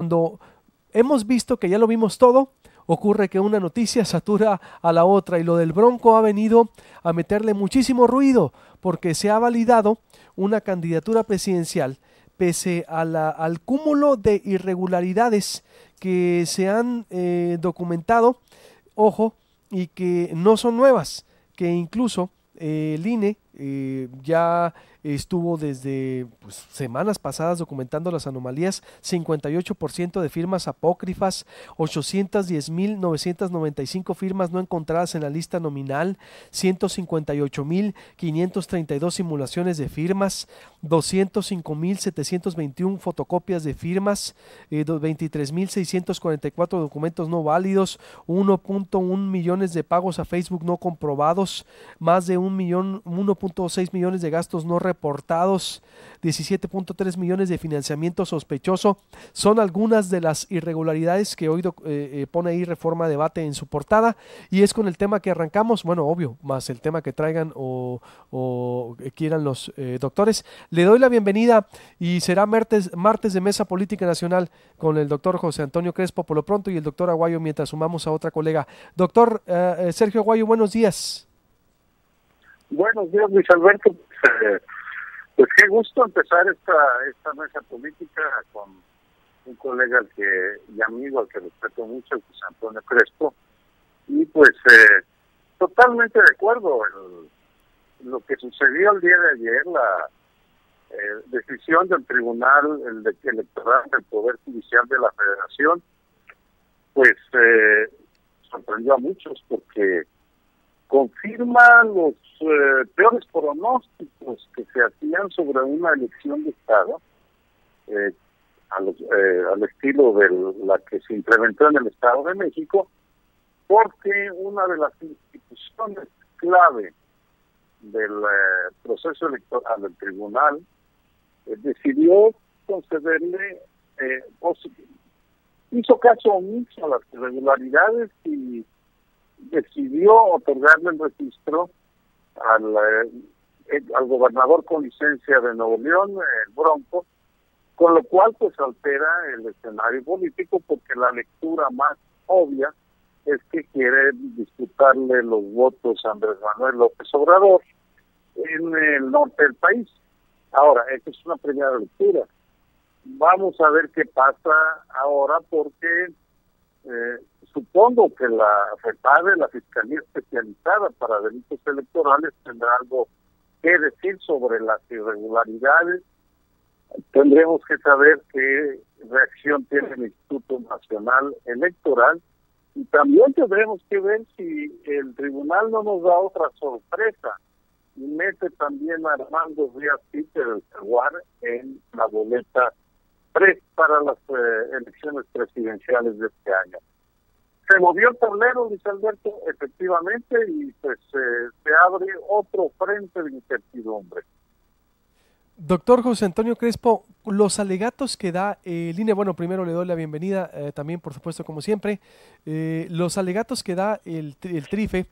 cuando hemos visto que ya lo vimos todo, ocurre que una noticia satura a la otra y lo del Bronco ha venido a meterle muchísimo ruido porque se ha validado una candidatura presidencial pese a al cúmulo de irregularidades que se han documentado, ojo, y que no son nuevas, que incluso el INE ya estuvo desde semanas pasadas documentando las anomalías, 58% de firmas apócrifas, 810.995 firmas no encontradas en la lista nominal, 158.532 simulaciones de firmas, 205.721 fotocopias de firmas, 23.644 documentos no válidos, 1.1 millones de pagos a Facebook no comprobados, más de 1.6 millones de gastos no reportados, 17.3 millones de financiamiento sospechoso. Son algunas de las irregularidades que hoy pone ahí Reforma Debate en su portada, y es con el tema que arrancamos, bueno, obvio, más el tema que traigan o quieran los doctores. Le doy la bienvenida y será martes de Mesa Política Nacional con el doctor José Antonio Crespo por lo pronto y el doctor Aguayo mientras sumamos a otra colega. Doctor Sergio Aguayo, buenos días. Buenos días, Luis Alberto. Pues qué gusto empezar esta mesa política con un colega y amigo al que respeto mucho, José Antonio Crespo. Y pues totalmente de acuerdo en lo que sucedió el día de ayer, la decisión del Tribunal Electoral del Poder Judicial de la Federación, pues sorprendió a muchos porque confirma los peores pronósticos que se hacían sobre una elección de Estado, al estilo de la que se implementó en el Estado de México, porque una de las instituciones clave del proceso electoral del tribunal decidió concederle, hizo caso omiso a las irregularidades y decidió otorgarle el registro al gobernador con licencia de Nuevo León, el Bronco, con lo cual pues altera el escenario político porque la lectura más obvia es que quiere disputarle los votos a Andrés Manuel López Obrador en el norte del país. Ahora, esta es una primera lectura. Vamos a ver qué pasa ahora porque supongo que la FEPADE, la Fiscalía Especializada para Delitos Electorales, tendrá algo que decir sobre las irregularidades. Tendremos que saber qué reacción tiene el Instituto Nacional Electoral y también tendremos que ver si el tribunal no nos da otra sorpresa y mete también a Armando Díaz Peter del Jaguar en la boleta para las elecciones presidenciales de este año. Se movió el tablero, Luis Alberto, efectivamente, y pues se abre otro frente de incertidumbre. Doctor José Antonio Crespo, los alegatos que da el INE, bueno, primero le doy la bienvenida, también por supuesto como siempre, los alegatos que da el TRIFE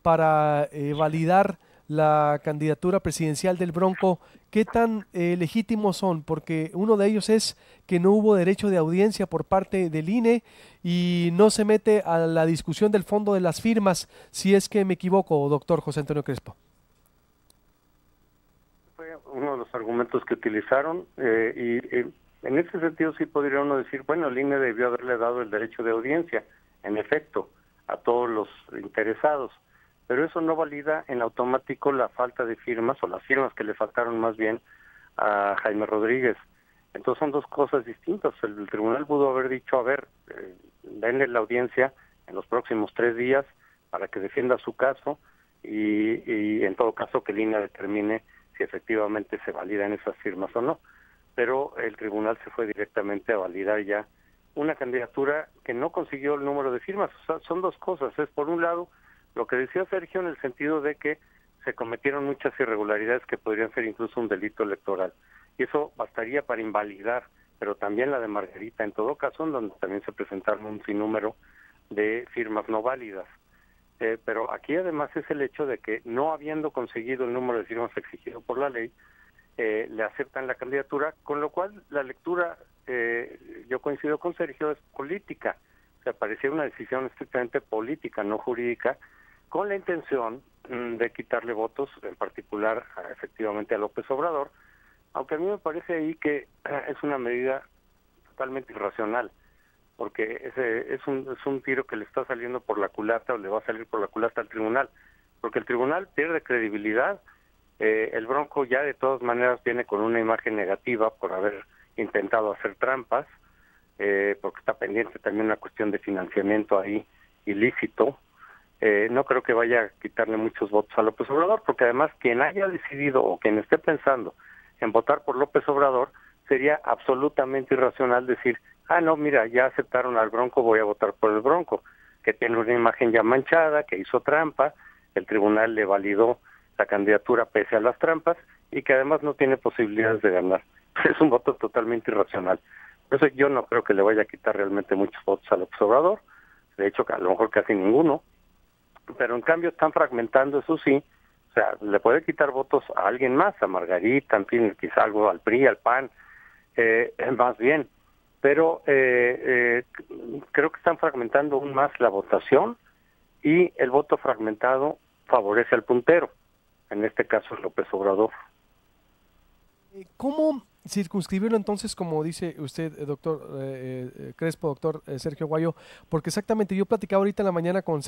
para validar la candidatura presidencial del Bronco, ¿qué tan legítimos son? Porque uno de ellos es que no hubo derecho de audiencia por parte del INE y no se mete a la discusión del fondo de las firmas, si es que me equivoco, doctor José Antonio Crespo. Fue uno de los argumentos que utilizaron y en ese sentido sí podría uno decir, bueno, el INE debió haberle dado el derecho de audiencia, en efecto, a todos los interesados. Pero eso no valida en automático la falta de firmas, o las firmas que le faltaron más bien a Jaime Rodríguez. Entonces son dos cosas distintas. El tribunal pudo haber dicho, a ver, denle la audiencia en los próximos 3 días para que defienda su caso y en todo caso que el INE determine si efectivamente se validan esas firmas o no. Pero el tribunal se fue directamente a validar ya una candidatura que no consiguió el número de firmas. O sea, son dos cosas. Es por un lado lo que decía Sergio en el sentido de que se cometieron muchas irregularidades que podrían ser incluso un delito electoral. Y eso bastaría para invalidar, pero también la de Margarita en todo caso, en donde también se presentaron un sinnúmero de firmas no válidas. Pero aquí además es el hecho de que no habiendo conseguido el número de firmas exigido por la ley, le aceptan la candidatura, con lo cual la lectura yo coincido con Sergio, es política. O sea, parecía una decisión estrictamente política, no jurídica, con la intención de quitarle votos, en particular, efectivamente, a López Obrador, aunque a mí me parece ahí que es una medida totalmente irracional, porque es un tiro que le está saliendo por la culata o le va a salir por la culata al tribunal, porque el tribunal pierde credibilidad. El Bronco ya de todas maneras viene con una imagen negativa por haber intentado hacer trampas, porque está pendiente también una cuestión de financiamiento ahí ilícito. No creo que vaya a quitarle muchos votos a López Obrador, porque además quien haya decidido o quien esté pensando en votar por López Obrador, sería absolutamente irracional decir, no, mira, ya aceptaron al Bronco, voy a votar por el Bronco, que tiene una imagen ya manchada, que hizo trampa, el tribunal le validó la candidatura pese a las trampas y que además no tiene posibilidades de ganar. Es un voto totalmente irracional. Por eso yo no creo que le vaya a quitar realmente muchos votos a López Obrador, de hecho a lo mejor casi ninguno, pero en cambio están fragmentando, eso sí. O sea, le puede quitar votos a alguien más, a Margarita, en fin, quizá algo al PRI, al PAN, más bien. Pero creo que están fragmentando aún más la votación y el voto fragmentado favorece al puntero, en este caso López Obrador. ¿Cómo circunscribirlo entonces, como dice usted, doctor Crespo, doctor Sergio Aguayo? Porque exactamente yo platicaba ahorita en la mañana con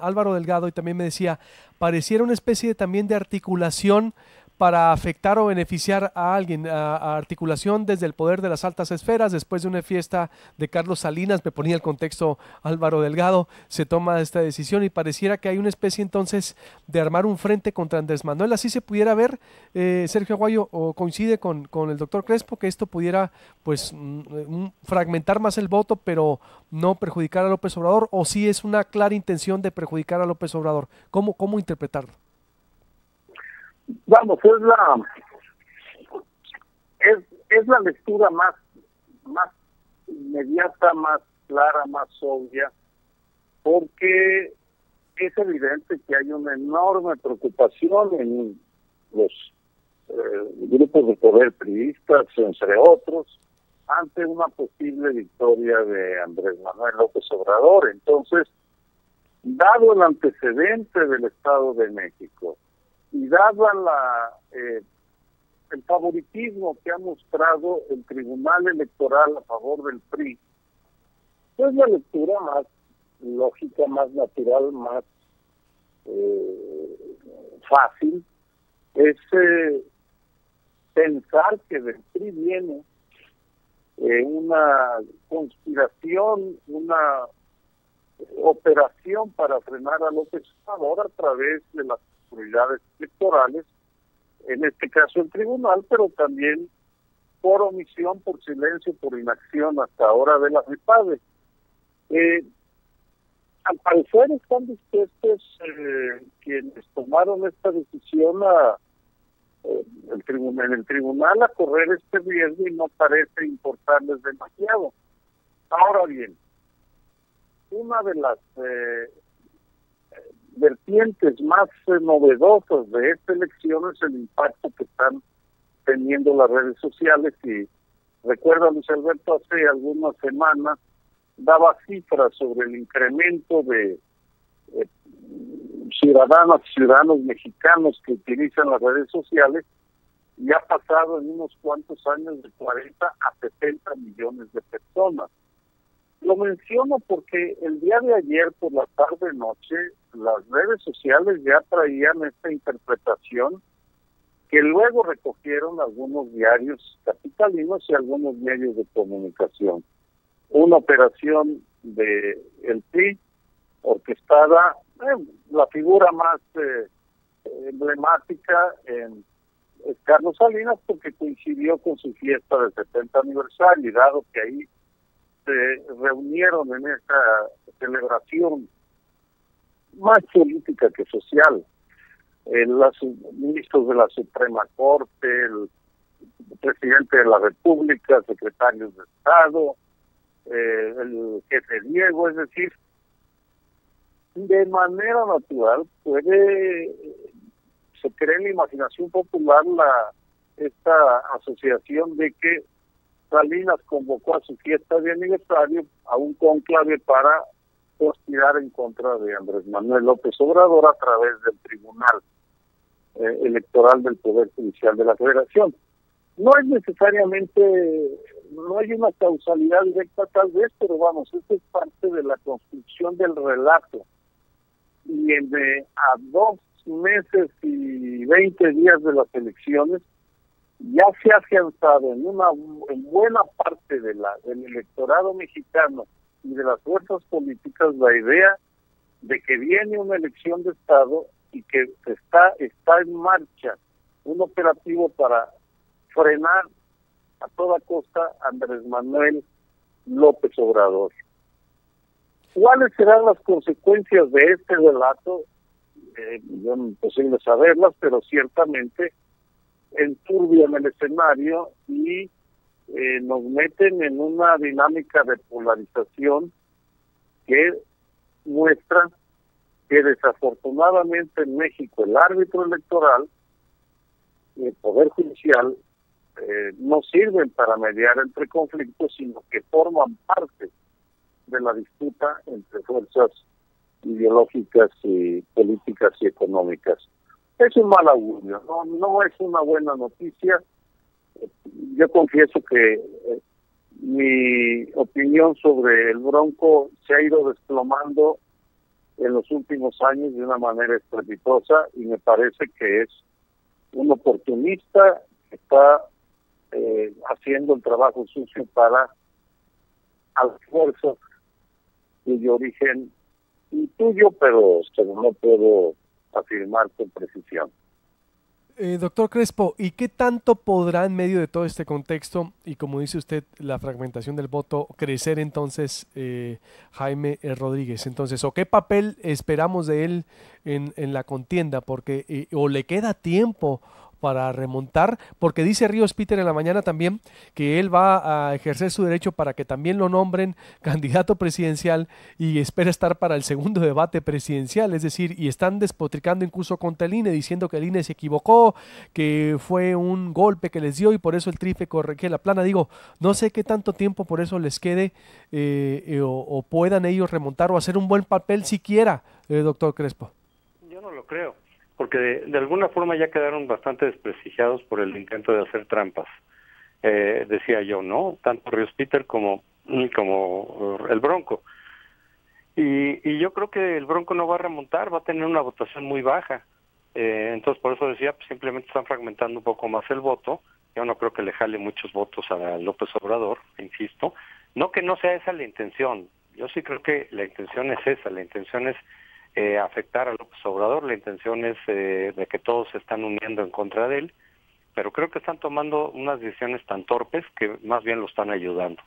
Álvaro Delgado y también me decía, pareciera una especie también de articulación para afectar o beneficiar a alguien, a articulación desde el poder de las altas esferas, después de una fiesta de Carlos Salinas, me ponía el contexto Álvaro Delgado, se toma esta decisión y pareciera que hay una especie entonces de armar un frente contra Andrés Manuel. ¿Así se pudiera ver, Sergio Aguayo, o coincide con el doctor Crespo, que esto pudiera pues fragmentar más el voto, pero no perjudicar a López Obrador, o si es una clara intención de perjudicar a López Obrador? ¿Cómo interpretarlo? Vamos, es la lectura más inmediata, más clara, más obvia, porque es evidente que hay una enorme preocupación en los grupos de poder priistas, entre otros, ante una posible victoria de Andrés Manuel López Obrador. Entonces, dado el antecedente del Estado de México, y dada el favoritismo que ha mostrado el Tribunal Electoral a favor del PRI, pues la lectura más lógica, más natural, más fácil, es pensar que del PRI viene una conspiración, una operación para frenar a López Obrador a través de las autoridades electorales, en este caso el tribunal, pero también por omisión, por silencio, por inacción hasta ahora de la FEPADE. Al parecer están dispuestos quienes tomaron esta decisión en el tribunal a correr este riesgo y no parece importarles demasiado. Ahora bien, una de las vertientes más novedosas de esta elección es el impacto que están teniendo las redes sociales. Y recuerda, Luis Alberto, hace algunas semanas daba cifras sobre el incremento de ciudadanos mexicanos que utilizan las redes sociales, y ha pasado en unos cuantos años de 40 a 70 millones de personas. Lo menciono porque el día de ayer por la tarde-noche las redes sociales ya traían esta interpretación que luego recogieron algunos diarios capitalinos y algunos medios de comunicación. Una operación de el PRI orquestada, la figura más emblemática es Carlos Salinas, porque coincidió con su fiesta del 70 aniversario, y dado que ahí se reunieron en esta celebración más política que social los ministros de la Suprema Corte, el presidente de la República, secretarios de Estado, el jefe Diego, es decir, de manera natural se cree en la imaginación popular esta asociación de que Salinas convocó a su fiesta de aniversario a un cónclave para conspirar en contra de Andrés Manuel López Obrador a través del Tribunal Electoral del Poder Judicial de la Federación. No es necesariamente, no hay una causalidad directa tal vez, pero vamos, esto es parte de la construcción del relato. Y a 2 meses y 20 días de las elecciones, ya se ha afianzado en buena parte del electorado mexicano y de las fuerzas políticas la idea de que viene una elección de Estado y que está en marcha un operativo para frenar a toda costa a Andrés Manuel López Obrador. ¿Cuáles serán las consecuencias de este relato? No es imposible saberlas, pero ciertamente enturbian el escenario y nos meten en una dinámica de polarización que muestra que desafortunadamente en México el árbitro electoral y el Poder Judicial no sirven para mediar entre conflictos, sino que forman parte de la disputa entre fuerzas ideológicas y políticas y económicas. Es un mal augurio, no es una buena noticia. Yo confieso que mi opinión sobre el Bronco se ha ido desplomando en los últimos años de una manera estrepitosa y me parece que es un oportunista que está haciendo el trabajo sucio para esfuerzos cuyo origen intuyo, pero no puedo afirmar con precisión. Doctor Crespo, ¿y qué tanto podrá en medio de todo este contexto y como dice usted, la fragmentación del voto, crecer entonces Jaime Rodríguez? Entonces, ¿o qué papel esperamos de él en la contienda? Porque o le queda tiempo para remontar, porque dice Ríos Peter en la mañana también que él va a ejercer su derecho para que también lo nombren candidato presidencial y espera estar para el segundo debate presidencial, es decir, y están despotricando incluso contra el INE, diciendo que el INE se equivocó, que fue un golpe que les dio y por eso el TRIFE corrige la plana. Digo, no sé qué tanto tiempo por eso les quede o puedan ellos remontar o hacer un buen papel siquiera, doctor Crespo. Yo no lo creo, porque de alguna forma ya quedaron bastante desprestigiados por el intento de hacer trampas. Decía yo, ¿no? Tanto Ríos Peter como el Bronco. Y yo creo que el Bronco no va a remontar, va a tener una votación muy baja. Entonces, por eso decía, pues, simplemente están fragmentando un poco más el voto. Yo no creo que le jale muchos votos a López Obrador, insisto. No que no sea esa la intención. Yo sí creo que la intención es esa, la intención es afectar a López Obrador, la intención es de que todos se están uniendo en contra de él, pero creo que están tomando unas decisiones tan torpes que más bien lo están ayudando.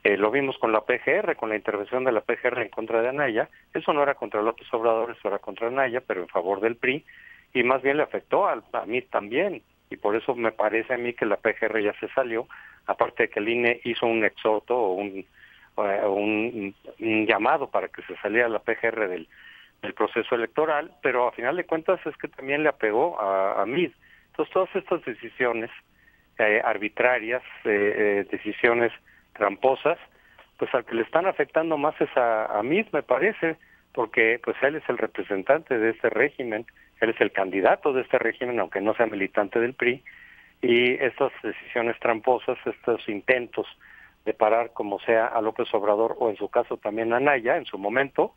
Lo vimos con la PGR, con la intervención de la PGR en contra de Anaya. Eso no era contra López Obrador, eso era contra Anaya, pero en favor del PRI, y más bien le afectó a mí también, y por eso me parece a mí que la PGR ya se salió, aparte de que el INE hizo un exhorto o un llamado para que se saliera la PGR del proceso electoral, pero a final de cuentas es que también le apegó a MID. Entonces todas estas decisiones arbitrarias, decisiones tramposas, pues al que le están afectando más es a MID, me parece, porque pues él es el representante de este régimen, él es el candidato de este régimen, aunque no sea militante del PRI, y estas decisiones tramposas, estos intentos de parar como sea a López Obrador, o en su caso también a Anaya, en su momento,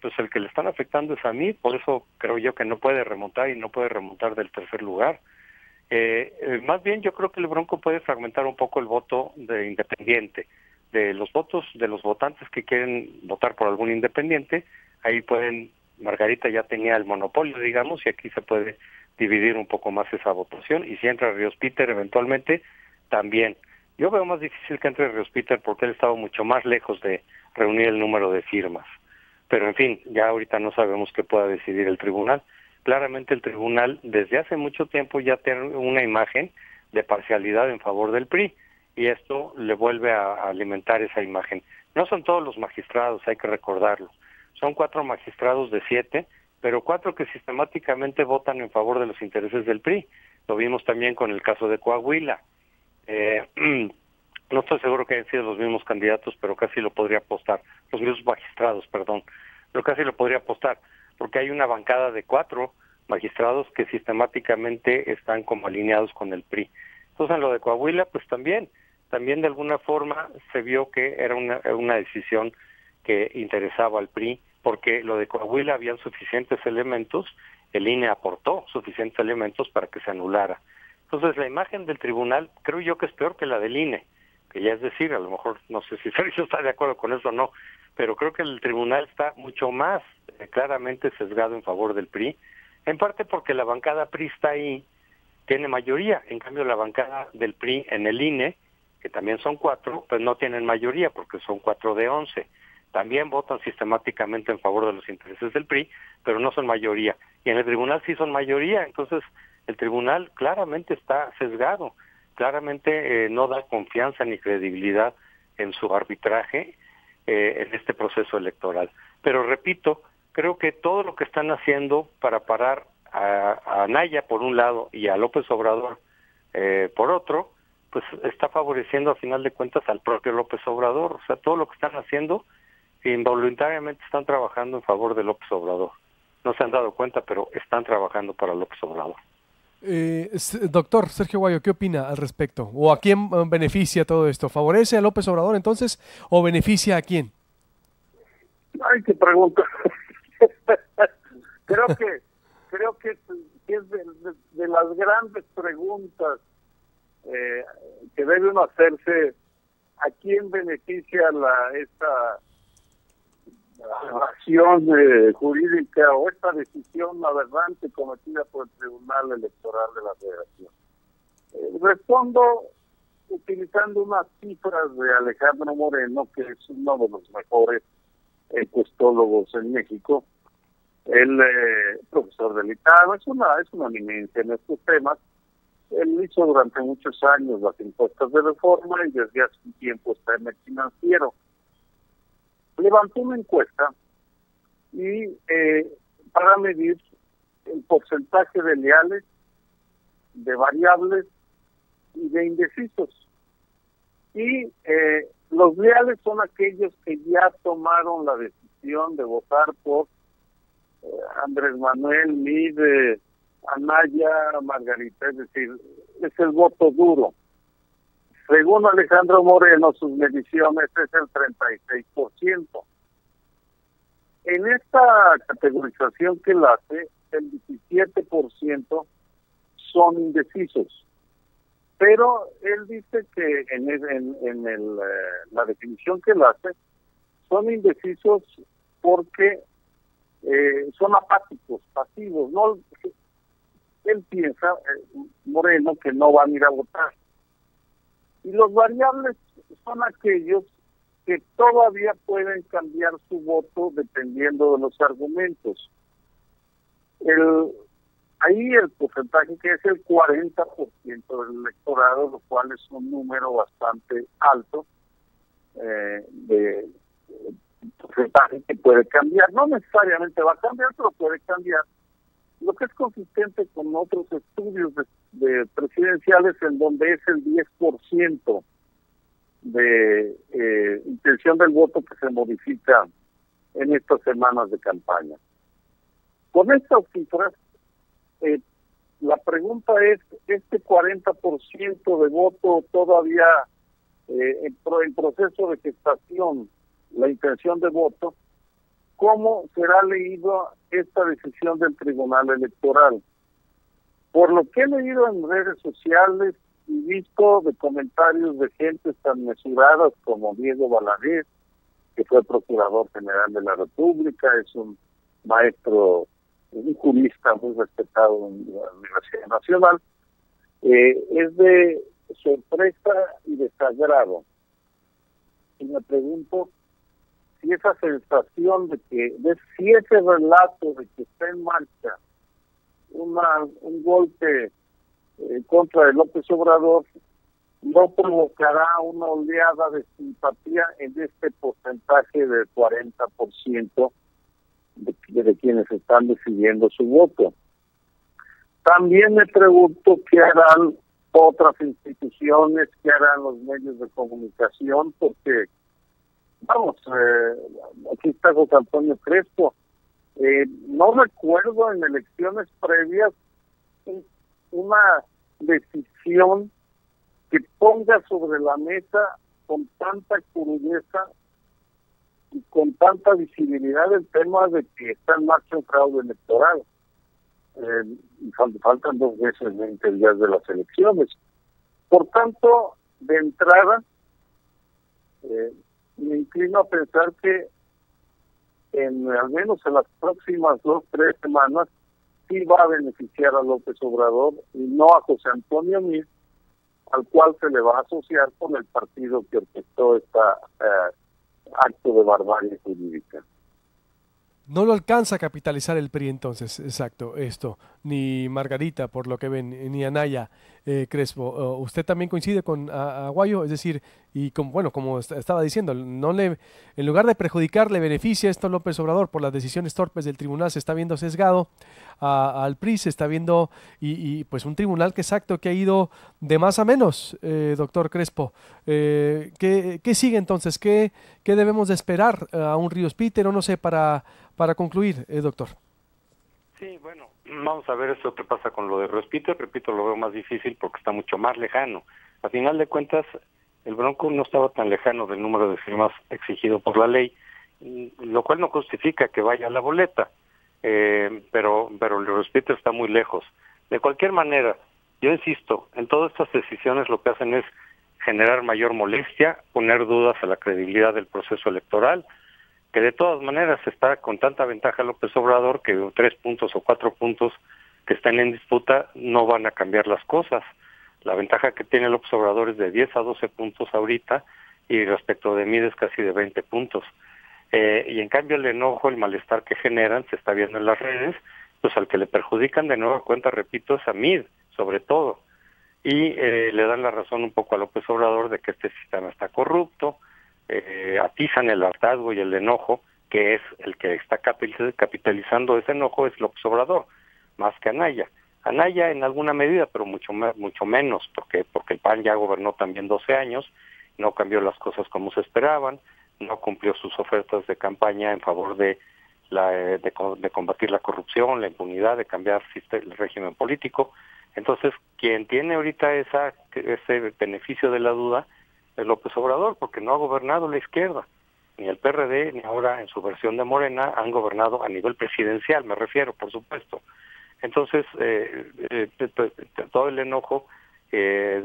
pues el que le están afectando es a mí, por eso creo yo que no puede remontar y no puede remontar del tercer lugar. Más bien yo creo que el Bronco puede fragmentar un poco el voto de independiente, de los votos de los votantes que quieren votar por algún independiente, ahí Margarita ya tenía el monopolio, digamos, y aquí se puede dividir un poco más esa votación, y si entra Ríos Peter eventualmente, también. Yo veo más difícil que entre Ríos Peter porque él estaba mucho más lejos de reunir el número de firmas. Pero en fin, ya ahorita no sabemos qué pueda decidir el tribunal. Claramente el tribunal desde hace mucho tiempo ya tiene una imagen de parcialidad en favor del PRI y esto le vuelve a alimentar esa imagen. No son todos los magistrados, hay que recordarlo. Son 4 magistrados de 7, pero 4 que sistemáticamente votan en favor de los intereses del PRI. Lo vimos también con el caso de Coahuila. No estoy seguro que hayan sido los mismos candidatos, pero casi lo podría apostar. Los mismos magistrados, perdón. Pero casi lo podría apostar, porque hay una bancada de 4 magistrados que sistemáticamente están como alineados con el PRI. Entonces, en lo de Coahuila, pues también de alguna forma se vio que era una decisión que interesaba al PRI, porque lo de Coahuila habían suficientes elementos, el INE aportó suficientes elementos para que se anulara. Entonces, la imagen del tribunal creo yo que es peor que la del INE, que ya es decir, a lo mejor no sé si Sergio está de acuerdo con eso o no, pero creo que el tribunal está mucho más claramente sesgado en favor del PRI, en parte porque la bancada priista ahí tiene mayoría, en cambio la bancada del PRI en el INE, que también son 4, pues no tienen mayoría porque son 4 de 11. También votan sistemáticamente en favor de los intereses del PRI, pero no son mayoría. Y en el tribunal sí son mayoría, entonces el tribunal claramente está sesgado, claramente no da confianza ni credibilidad en su arbitraje en este proceso electoral. Pero repito, creo que todo lo que están haciendo para parar a Anaya por un lado y a López Obrador por otro, pues está favoreciendo a final de cuentas al propio López Obrador. O sea, todo lo que están haciendo involuntariamente están trabajando en favor de López Obrador. No se han dado cuenta, pero están trabajando para López Obrador. Doctor Sergio Guayo, ¿qué opina al respecto? ¿O a quién beneficia todo esto? ¿Favorece a López Obrador entonces o beneficia a quién? Ay, qué pregunta. creo que es de las grandes preguntas que debe uno hacerse. ¿A quién beneficia esta acción jurídica o esta decisión aberrante cometida por el Tribunal Electoral de la Federación? Respondo utilizando unas cifras de Alejandro Moreno, que es uno de los mejores encuestólogos en México. Él, profesor del ITAB, es una eminencia en estos temas. Él hizo durante muchos años las encuestas de Reforma y desde hace un tiempo está en el Financiero. Levantó una encuesta y para medir el porcentaje de leales, de variables y de indecisos. Y los leales son aquellos que ya tomaron la decisión de votar por Andrés Manuel, Mide, Anaya, Margarita, es decir, es el voto duro. Según Alejandro Moreno, sus mediciones es el 36%. En esta categorización que él hace, el 17% son indecisos. Pero él dice que la definición que él hace, son indecisos porque son apáticos, pasivos. No, él piensa, Moreno, que no van a ir a votar. Y los variables son aquellos que todavía pueden cambiar su voto dependiendo de los argumentos. Ahí el porcentaje que es el 40% del electorado, lo cual es un número bastante alto de porcentaje que puede cambiar. No necesariamente va a cambiar, pero puede cambiar. Lo que es consistente con otros estudios de presidenciales en donde es el 10% de intención del voto que se modifica en estas semanas de campaña. Con estas cifras, la pregunta es, este 40% de voto todavía en proceso de gestación, la intención de voto, ¿cómo será leído esta decisión del Tribunal Electoral? Por lo que he leído en redes sociales y visto de comentarios de gentes tan mesuradas como Diego Valadez, que fue Procurador General de la República, es un maestro, un jurista muy respetado en la Universidad Nacional, es de sorpresa y desagrado. Y me pregunto si esa sensación si ese relato de que está en marcha un golpe contra de López Obrador no provocará una oleada de simpatía en este porcentaje del 40% de quienes están decidiendo su voto. También me pregunto qué harán otras instituciones, qué harán los medios de comunicación, porque, vamos, aquí está José Antonio Crespo. No recuerdo en elecciones previas una decisión que ponga sobre la mesa con tanta crudeza y con tanta visibilidad el tema de que está en marcha un fraude electoral. Faltan 2 meses, 20 días de las elecciones. Por tanto, de entrada, me inclino a pensar que al menos en las próximas 2-3 semanas sí va a beneficiar a López Obrador y no a José Antonio Meade, al cual se le va a asociar con el partido que orquestó este acto de barbarie jurídica. No lo alcanza a capitalizar el PRI entonces, exacto, esto, ni Margarita, por lo que ven, ni Anaya Crespo. ¿Usted también coincide con Aguayo? Es decir, y como estaba diciendo, en lugar de perjudicar, le beneficia esto a López Obrador por las decisiones torpes del tribunal, se está viendo sesgado al PRI, se está viendo, y pues un tribunal que exacto, que ha ido de más a menos, doctor Crespo. ¿Qué sigue entonces? ¿Qué debemos de esperar a un Ríos Peter o no sé, para concluir, doctor? Sí, bueno, vamos a ver esto que pasa con lo de Ríos Peter. Repito, lo veo más difícil porque está mucho más lejano. A final de cuentas, el Bronco no estaba tan lejano del número de firmas exigido por la ley, lo cual no justifica que vaya a la boleta, pero el Ríos Peter está muy lejos. De cualquier manera, yo insisto, en todas estas decisiones lo que hacen es generar mayor molestia, poner dudas a la credibilidad del proceso electoral, que de todas maneras está con tanta ventaja López Obrador que 3 puntos o 4 puntos que están en disputa no van a cambiar las cosas. La ventaja que tiene López Obrador es de 10 a 12 puntos ahorita y respecto de Meade es casi de 20 puntos. Y en cambio el enojo, el malestar que generan se está viendo en las redes, pues al que le perjudican de nueva cuenta, repito, es a Meade, sobre todo. Y le dan la razón un poco a López Obrador de que este sistema está corrupto, atizan el hartazgo y el enojo, que es el que está capitalizando ese enojo, es López Obrador, más que Anaya. Anaya en alguna medida, pero mucho menos, porque el PAN ya gobernó también 12 años, no cambió las cosas como se esperaban, no cumplió sus ofertas de campaña en favor de combatir la corrupción, la impunidad, de cambiar el régimen político. Entonces, quien tiene ahorita ese beneficio de la duda es López Obrador, porque no ha gobernado la izquierda, ni el PRD, ni ahora en su versión de Morena han gobernado a nivel presidencial, me refiero, por supuesto. Entonces, todo el enojo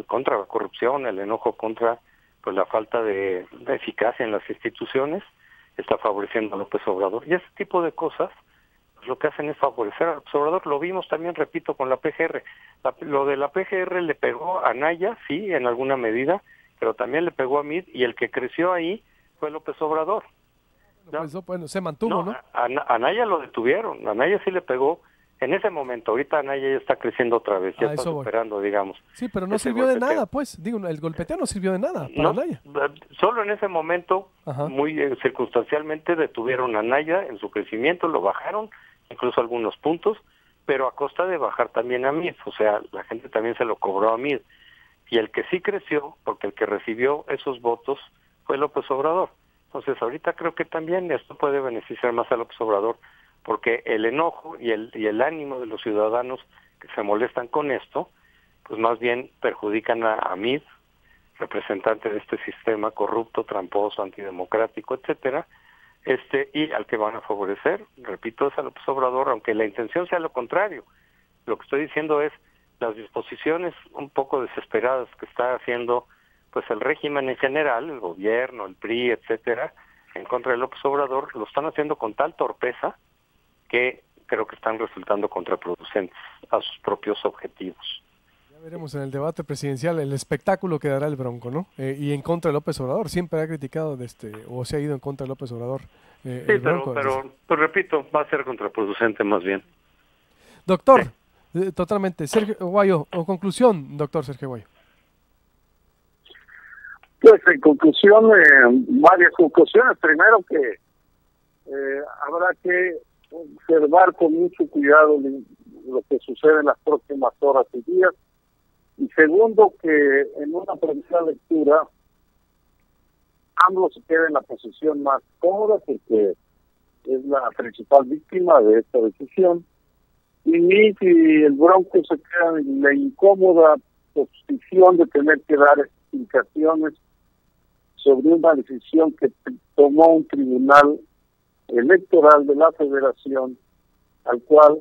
contra la corrupción, el enojo contra pues la falta de eficacia en las instituciones, está favoreciendo a López Obrador. Y ese tipo de cosas, pues lo que hacen es favorecer a López Obrador. Lo vimos también, repito, con la PGR. Lo de la PGR le pegó a Anaya, sí, en alguna medida, pero también le pegó a Meade, y el que creció ahí fue López Obrador. ¿No? Pues, se mantuvo, ¿no? A Anaya lo detuvieron, Anaya sí le pegó en ese momento. Ahorita Anaya ya está creciendo otra vez, ya está superando, digamos. Sí, pero no sirvió de nada, pues. Digo, el golpeteo no sirvió de nada para Anaya. Solo en ese momento, muy circunstancialmente, detuvieron a Anaya en su crecimiento, lo bajaron, incluso algunos puntos, pero a costa de bajar también a Meade. O sea, la gente también se lo cobró a Meade. Y el que sí creció, porque el que recibió esos votos fue López Obrador. Entonces ahorita creo que también esto puede beneficiar más a López Obrador, porque el enojo y el ánimo de los ciudadanos que se molestan con esto, pues más bien perjudican a Meade, representante de este sistema corrupto, tramposo, antidemocrático, etcétera, y al que van a favorecer, repito, es a López Obrador, aunque la intención sea lo contrario. Lo que estoy diciendo es las disposiciones un poco desesperadas que está haciendo pues el régimen en general, el gobierno, el PRI, etcétera, en contra de López Obrador, lo están haciendo con tal torpeza que creo que están resultando contraproducentes a sus propios objetivos. Ya veremos en el debate presidencial el espectáculo que dará el Bronco, ¿no? Y en contra de López Obrador, siempre ha criticado o se ha ido en contra de López Obrador. Sí, Bronco, pero repito, va a ser contraproducente más bien. Doctor, totalmente. Sergio Aguayo, o conclusión, doctor Sergio Aguayo. Pues en conclusión, varias conclusiones. Primero que habrá que observar con mucho cuidado lo que sucede en las próximas horas y días. Y segundo, que en una primera lectura AMLO se queda en la posición más cómoda porque es la principal víctima de esta decisión. Y Mid y el Bronco se quedan en la incómoda posición de tener que dar explicaciones sobre una decisión que tomó un tribunal electoral de la Federación, al cual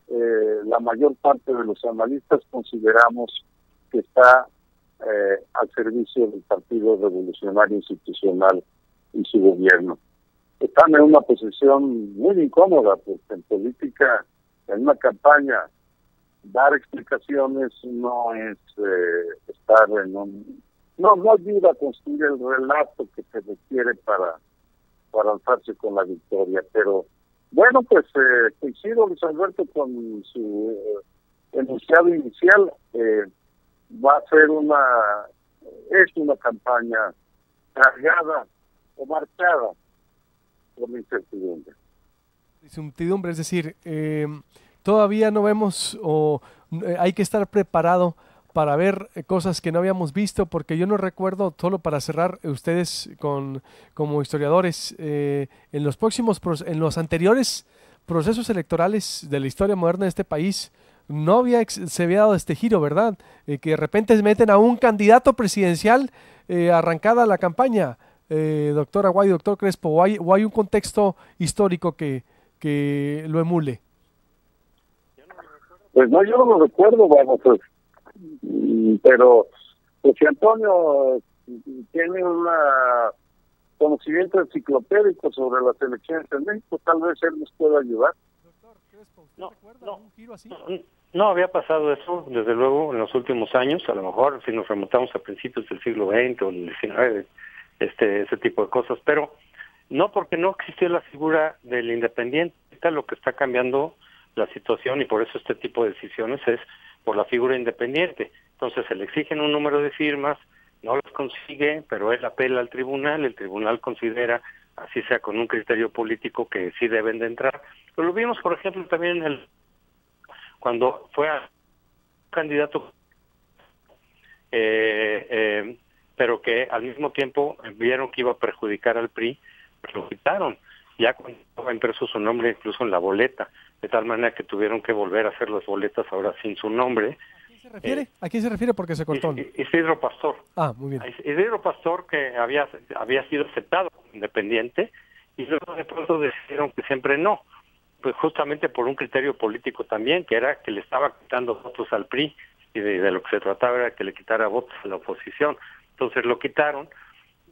la mayor parte de los analistas consideramos que está al servicio del Partido Revolucionario Institucional y su gobierno. Están en una posición muy incómoda, porque en política, en una campaña, dar explicaciones no es estar en un... No ayuda a construir el relato que se requiere para alzarse con la victoria. Pero bueno, pues coincido, Luis Alberto, con su enunciado inicial. Va a ser es una campaña cargada o marcada por la incertidumbre. Incertidumbre, es decir, todavía no vemos hay que estar preparado para ver cosas que no habíamos visto, porque yo no recuerdo, solo para cerrar, ustedes como historiadores, en los anteriores procesos electorales de la historia moderna de este país, no se había dado este giro, ¿verdad? Que de repente meten a un candidato presidencial arrancada la campaña, doctor Aguayo, doctor Crespo, o hay un contexto histórico que lo emule. Pues no, yo no lo recuerdo, vamos, pues, pero pues si Antonio tiene un conocimiento enciclopédico sobre las elecciones en México, tal vez él nos pueda ayudar. Doctor Crespo, ¿usted recuerda un giro así? No había pasado eso, desde luego, en los últimos años. A lo mejor si nos remontamos a principios del siglo XX o del XIX, ese tipo de cosas, pero no, porque no existió la figura del independiente. Lo que está cambiando la situación, y por eso este tipo de decisiones es por la figura independiente. Entonces se le exigen un número de firmas, no los consigue, pero él apela al tribunal, el tribunal considera, así sea con un criterio político, que sí deben de entrar. Pero lo vimos, por ejemplo, también cuando fue a candidato, pero que al mismo tiempo vieron que iba a perjudicar al PRI, pues lo quitaron. Ya cuando estaba impreso su nombre incluso en la boleta, de tal manera que tuvieron que volver a hacer las boletas ahora sin su nombre. ¿A quién se refiere? Porque se cortó. Isidro Pastor. Ah, muy bien. Isidro Pastor, que había sido aceptado como independiente, y luego de pronto decidieron que siempre no, pues justamente por un criterio político también, que era que le estaba quitando votos al PRI, y de lo que se trataba era que le quitara votos a la oposición. Entonces lo quitaron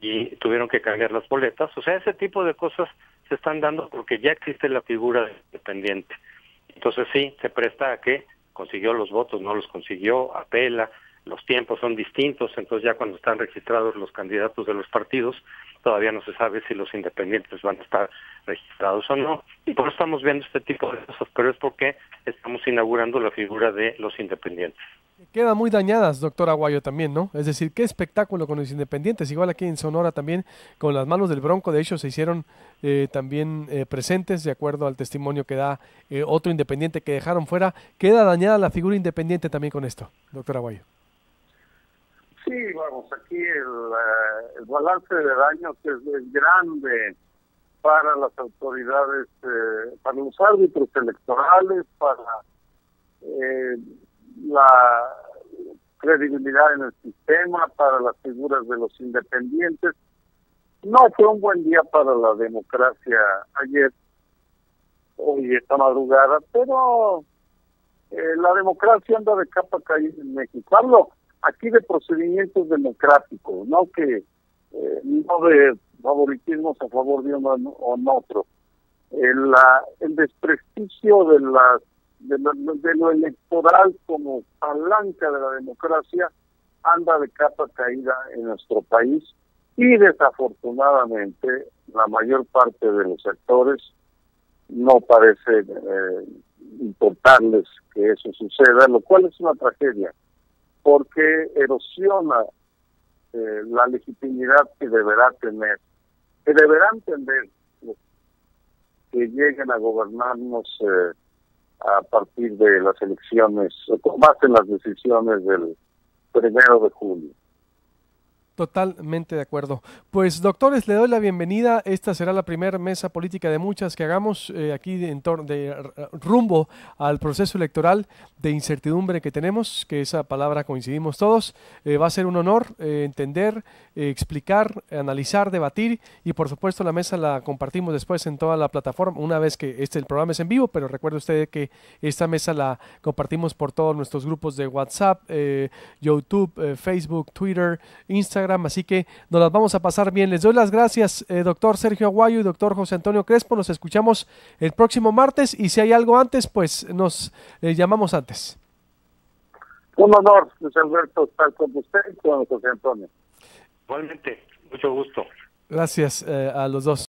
y tuvieron que cambiar las boletas. O sea, ese tipo de cosas se están dando porque ya existe la figura de independiente. Entonces sí, se presta a que consiguió los votos, no los consiguió, apela, los tiempos son distintos, entonces ya cuando están registrados los candidatos de los partidos, todavía no se sabe si los independientes van a estar registrados o no, y por eso estamos viendo este tipo de cosas, pero es porque estamos inaugurando la figura de los independientes. Quedan muy dañadas, doctor Aguayo, también, ¿no? Es decir, qué espectáculo con los independientes, igual aquí en Sonora también, con las manos del Bronco, de hecho se hicieron también presentes, de acuerdo al testimonio que da otro independiente que dejaron fuera. Queda dañada la figura independiente también con esto, doctor Aguayo. Sí, vamos, aquí el balance de daños es grande para las autoridades, para los árbitros electorales, para la credibilidad en el sistema, para las figuras de los independientes. No fue un buen día para la democracia ayer, hoy, esta madrugada, pero la democracia anda de capa caída en México. Hablo aquí de procedimientos democráticos, no no de favoritismos a favor de uno o no otro. El desprestigio de lo electoral como palanca de la democracia anda de capa caída en nuestro país, y desafortunadamente la mayor parte de los sectores no parece importarles que eso suceda, lo cual es una tragedia, porque erosiona la legitimidad que deberán tener los que lleguen a gobernarnos a partir de las elecciones, con base en las decisiones del 1 de julio. Totalmente de acuerdo. Pues doctores, le doy la bienvenida. Esta será la primera mesa política de muchas que hagamos aquí rumbo al proceso electoral de incertidumbre que tenemos, que esa palabra coincidimos todos. Va a ser un honor entender, explicar, analizar, debatir y por supuesto la mesa la compartimos después en toda la plataforma una vez que el programa es en vivo, pero recuerde usted que esta mesa la compartimos por todos nuestros grupos de WhatsApp, YouTube, Facebook, Twitter, Instagram. Así que nos las vamos a pasar bien. Les doy las gracias, doctor Sergio Aguayo y doctor José Antonio Crespo. Nos escuchamos el próximo martes y si hay algo antes, pues nos llamamos antes. Un honor, Luis Alberto, estar con usted y con José Antonio. Igualmente, mucho gusto. Gracias a los dos.